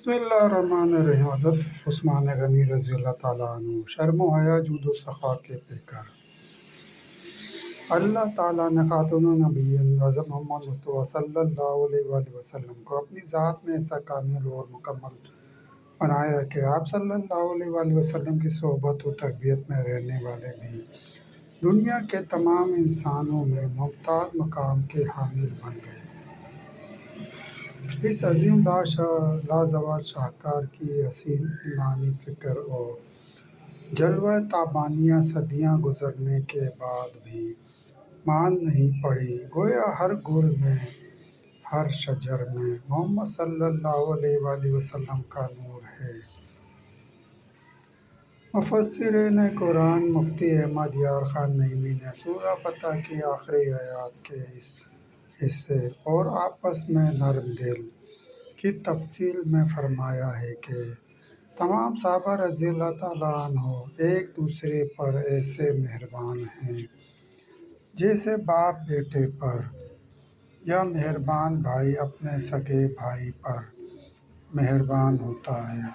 بسم اللہ الرحمن الرحیم۔ حضرت عثمان غنی رضی اللہ تعالیٰ عنہ شرم و حیا جود و سخا کے پیکر۔ اللہ تعالیٰ نے خاتون النبیین حضرت محمد مصطفیٰ صلی اللہ علیہ وآلہ وسلم کو اپنی ذات میں ایسا کامل اور مکمل بنایا کہ آپ صلی اللہ علیہ وآلہ وسلم کی صحبت و تربیت میں رہنے والے بھی دنیا کے تمام انسانوں میں ممتاز مقام کے حامل بن گئے۔ اس عظیم لازوال شاہکار کی حسین ایمانی فکر اور جلوہ تابانیاں صدیاں گزرنے کے بعد بھی مان نہیں پڑی۔ گویا ہر گل میں، ہر شجر میں محمد صلی اللہ علیہ وآلہ وسلم کا نور ہے۔ مفسرین قرآن مفتی احمد یار خان نعیمی نے سورہ فتح کی آخری آیات کے اس حصے اور آپس میں نرم دل کی تفصیل میں فرمایا ہے کہ تمام صحابہ رضی اللہ تعالیٰ عنہ ایک دوسرے پر ایسے مہربان ہیں جیسے باپ بیٹے پر یا مہربان بھائی اپنے سگے بھائی پر مہربان ہوتا ہے۔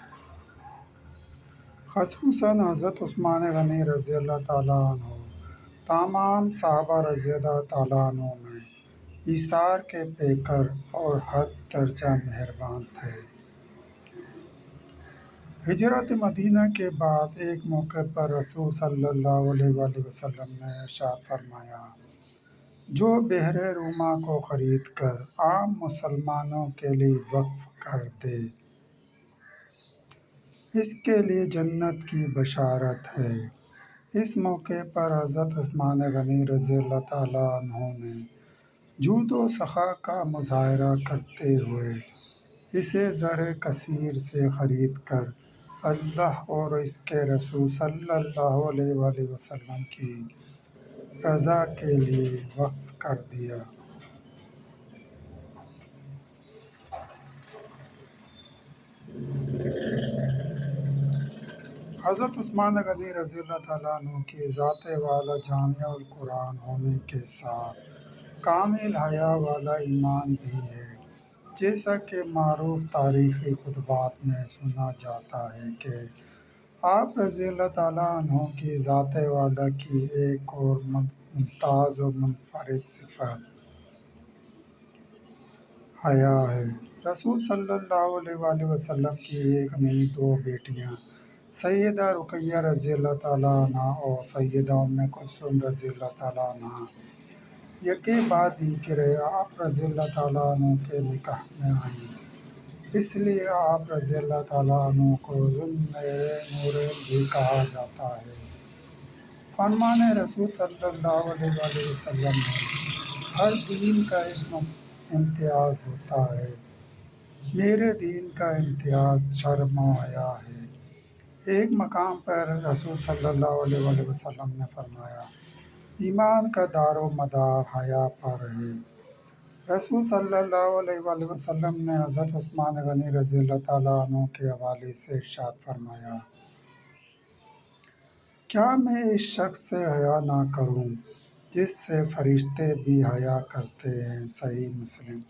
خصوصاً حضرت عثمان غنی رضی اللہ تعالیٰ عنہ تمام صحابہ رضی اللہ تعالیٰ عنہ میں ایثار کے پیکر اور حد درجہ مہربان تھے۔ ہجرت مدینہ کے بعد ایک موقع پر رسول صلی اللہ علیہ وآلہ وسلم نے ارشاد فرمایا، جو بحر روما کو خرید کر عام مسلمانوں کے لیے وقف کر دے، اس کے لیے جنت کی بشارت ہے۔ اس موقع پر حضرت عثمان غنی رضی اللہ تعالیٰ عنہ نے جود و سخا کا مظاہرہ کرتے ہوئے اسے زر کثیر سے خرید کر اللہ اور اس کے رسول صلی اللہ علیہ وآلہ وسلم کی رضا کے لیے وقف کر دیا۔ حضرت عثمان غنی رضی اللہ تعالیٰ عنہ کی ذات والا جامع القرآن ہونے کے ساتھ کامل حیا والا ایمان بھی ہے۔ جیسا کہ معروف تاریخی کتبات میں سنا جاتا ہے کہ آپ رضی اللہ تعالیٰ عنہ کی ذات والا کی ایک اور ممتاز و منفرد صفت حیا ہے۔ رسول صلی اللہ علیہ وآلہ وسلم کی ایک نہیں دو بیٹیاں سیدہ رقیہ رضی اللہ تعالیٰ عنہ اور سیدہ ام کلثوم رضی اللہ تعالیٰ عنہ یکے بعد دیگرے آپ رضی اللہ تعالیٰ عنہ کے نکاح میں آئیں۔ اس لیے آپ رضی اللہ تعالیٰ عنہ کو ذوالنورین بھی کہا جاتا ہے۔ فرمان رسول صلی اللہ علیہ وآلہ وسلم میں ہر دین کا ایک امتیاز ہوتا ہے، میرے دین کا امتیاز شرم و حیا ہے۔ ایک مقام پر رسول صلی اللہ علیہ وآلہ وسلم نے فرمایا، ایمان کا دار و مدار حیا پر ہے۔ رسول صلی اللہ علیہ وآلہ وسلم نے حضرت عثمان غنی رضی اللہ تعالیٰ عنہ کے حوالے سے ارشاد فرمایا، کیا میں اس شخص سے حیا نہ کروں جس سے فرشتے بھی حیا کرتے ہیں؟ صحیح مسلم۔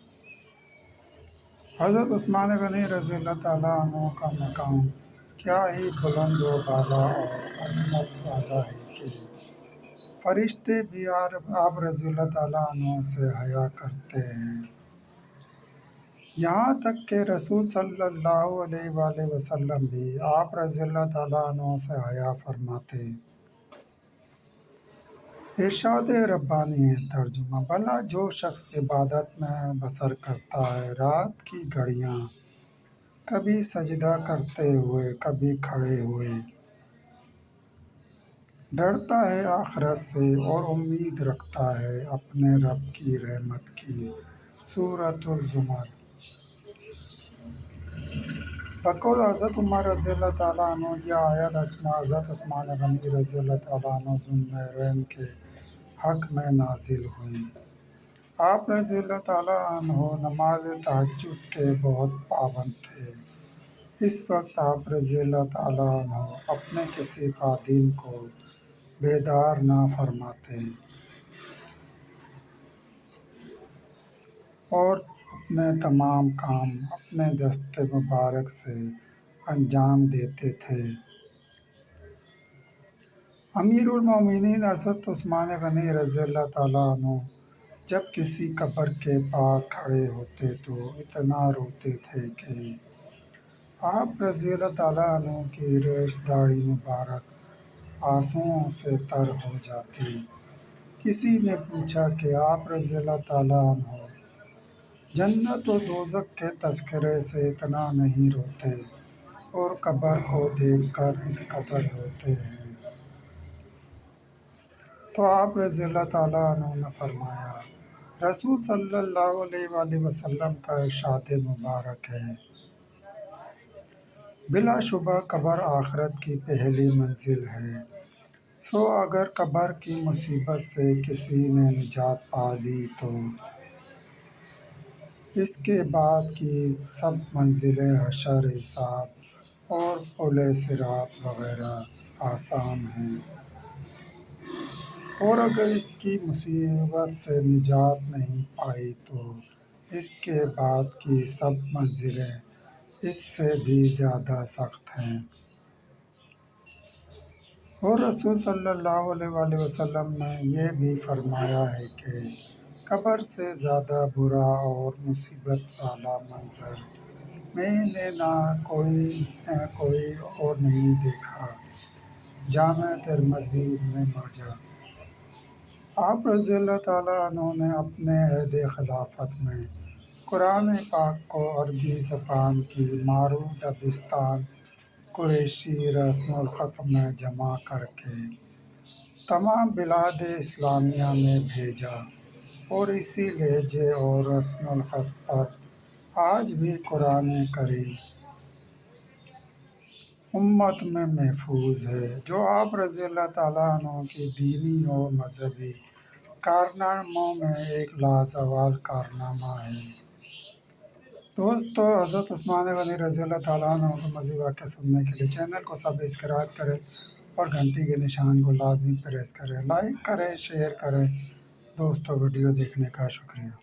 حضرت عثمان غنی رضی اللہ تعالیٰ عنہ کا مقام کیا ہی بلند و بالا اور عظمت والا ہے کہ فرشتے بھی آپ رضی اللہ تعالیٰ عنہ سے حیا کرتے ہیں، یہاں تک کہ رسول صلی اللہ علیہ وآلہ وسلم بھی آپ رضی اللہ تعالیٰ عنہ سے حیا فرماتے۔ ارشاد ربانی ہے۔ ترجمہ: بھلا جو شخص عبادت میں بسر کرتا ہے رات کی گھڑیاں، کبھی سجدہ کرتے ہوئے کبھی کھڑے ہوئے، ڈرتا ہے آخرت سے اور امید رکھتا ہے اپنے رب کی رحمت کی۔ سورۃ الزمر۔ بقول حضرت عمر رضی اللہ تعالیٰ عنہ یہ آیت حضرت عثمان غنی رضی اللہ تعالیٰ عنہ ذوالنورین کے حق میں نازل ہوئی۔ آپ رضی اللہ تعالیٰ عنہ نماز تہجد کے بہت پابند تھے۔ اس وقت آپ رضی اللہ تعالیٰ عنہ اپنے کسی خادم کو بیدار نہ فرماتے اور اپنے تمام کام اپنے دست مبارک سے انجام دیتے تھے۔ امیر المومنین حضرت عثمان غنی رضی اللہ تعالیٰ عنہ جب کسی قبر کے پاس کھڑے ہوتے تو اتنا روتے تھے کہ آپ رضی اللہ تعالیٰ عنہ کی ریش داڑھی مبارک آنسوؤں سے تر ہو جاتی۔ کسی نے پوچھا کہ آپ رضی اللہ تعالیٰ عنہ جنت و دوزخ کے تذکرے سے اتنا نہیں روتے اور قبر کو دیکھ کر اس قدر روتے ہیں؟ تو آپ رضی اللہ تعالیٰ عنہ نے فرمایا، رسول صلی اللہ علیہ وآلہ وسلم کا ارشاد مبارک ہے، بلا شبہ قبر آخرت کی پہلی منزل ہے، سو اگر قبر کی مصیبت سے کسی نے نجات پا لی تو اس کے بعد کی سب منزلیں حشر، حساب اور پل صراط وغیرہ آسان ہیں، اور اگر اس کی مصیبت سے نجات نہیں پائی تو اس کے بعد کی سب منزلیں اس سے بھی زیادہ سخت ہیں۔ اور رسول صلی اللہ علیہ وآلہ وسلم نے یہ بھی فرمایا ہے کہ قبر سے زیادہ برا اور مصیبت والا منظر میں نے نہ کوئی اور نہیں دیکھا۔ جامع ترمذی ابن ماجہ۔ آپ رضی اللہ تعالیٰ عنہ نے اپنے عہد خلافت میں قرآن پاک کو عربی زبان کی معروف دبستان قریشی رسم الخط میں جمع کر کے تمام بلاد اسلامیہ میں بھیجا، اور اسی لہجے اور رسم الخط پر آج بھی قرآن کریم امت میں محفوظ ہے، جو آپ رضی اللہ تعالیٰ عنہ کی دینی اور مذہبی کارناموں میں ایک لازوال کارنامہ ہے۔ دوستو، حضرت عثمان غنی رضی اللہ تعالیٰ عنہ کے مزید واقعہ سننے کے لیے چینل کو سبسکرائب کریں اور گھنٹی کے نشان کو لازمی پریس کریں، لائک کریں، شیئر کریں۔ دوستو، ویڈیو دیکھنے کا شکریہ۔